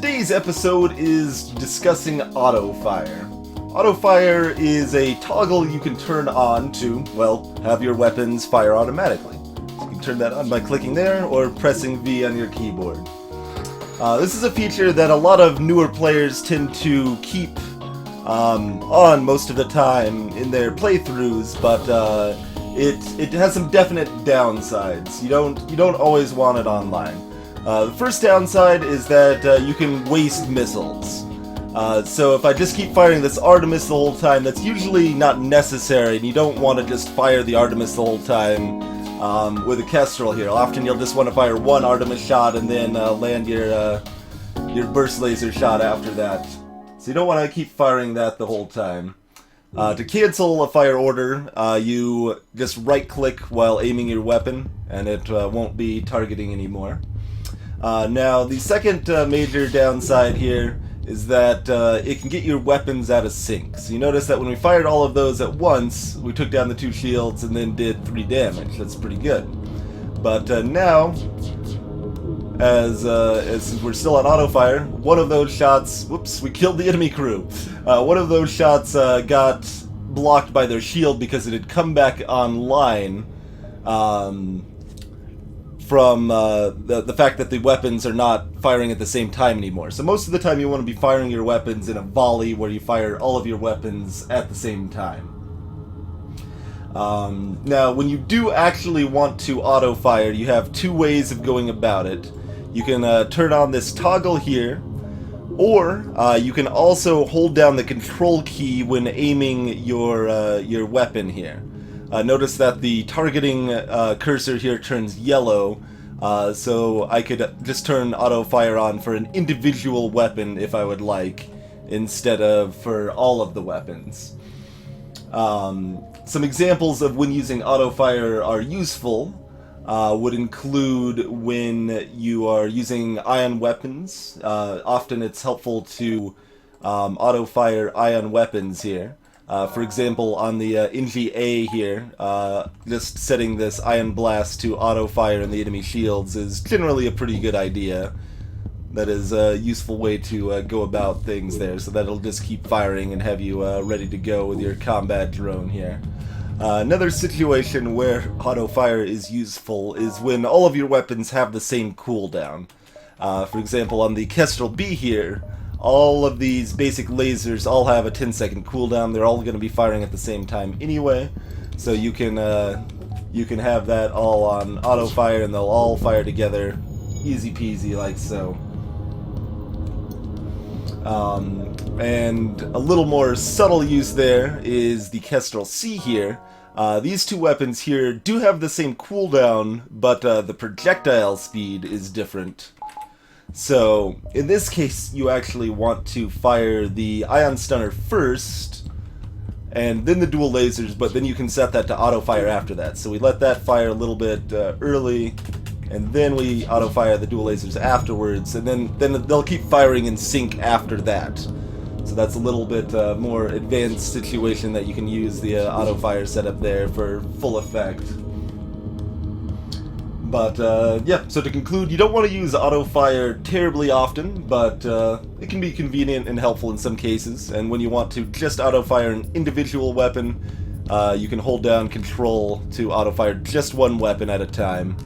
today's episode is discussing Autofire. Autofire is a toggle you can turn on to, well, have your weapons fire automatically. So you can turn that on by clicking there or pressing V on your keyboard. This is a feature that a lot of newer players tend to keep on most of the time in their playthroughs, but it has some definite downsides. You don't always want it online. The first downside is that you can waste missiles. So if I just keep firing this Artemis the whole time, that's usually not necessary, and you don't want to just fire the Artemis the whole time with a Kestrel here. Often you'll just want to fire one Artemis shot and then land your burst laser shot after that. So you don't want to keep firing that the whole time. To cancel a fire order, you just right-click while aiming your weapon, and it won't be targeting anymore. Now, the second major downside here is that it can get your weapons out of sync. So you notice that when we fired all of those at once, we took down the 2 shields and then did 3 damage. That's pretty good. But now, as since we're still on Autofire, one of those shots, whoops, we killed the enemy crew. One of those shots got blocked by their shield because it had come back online from the fact that the weapons are not firing at the same time anymore. So most of the time you want to be firing your weapons in a volley where you fire all of your weapons at the same time. Now, when you do actually want to auto-fire, you have 2 ways of going about it. You can turn on this toggle here, or you can also hold down the control key when aiming your weapon here. Notice that the targeting cursor here turns yellow, so I could just turn auto-fire on for an individual weapon if I would like, instead of for all of the weapons. Some examples of when using auto-fire are useful would include when you are using ion weapons. Often it's helpful to auto-fire ion weapons here. For example, on the NGA here, just setting this Ion Blast to auto-fire in the enemy shields is generally a pretty good idea. That is a useful way to go about things there, so that'll just keep firing and have you ready to go with your combat drone here. Another situation where auto-fire is useful is when all of your weapons have the same cooldown. For example, on the Kestrel B here, all of these basic lasers all have a 10-second cooldown. They're all going to be firing at the same time anyway, so you can have that all on auto-fire and they'll all fire together, easy peasy like so. And a little more subtle use there is the Kestrel C here. These 2 weapons here do have the same cooldown, but the projectile speed is different. So, in this case, you actually want to fire the Ion Stunner first, and then the dual lasers, but then you can set that to auto-fire after that. So we let that fire a little bit early, and then we auto-fire the dual lasers afterwards, and then they'll keep firing in sync after that. So that's a little bit more advanced situation that you can use the auto-fire setup there for full effect. But, yeah, so to conclude, you don't want to use auto-fire terribly often, but it can be convenient and helpful in some cases, and when you want to just auto-fire an individual weapon, you can hold down control to auto-fire just one weapon at a time.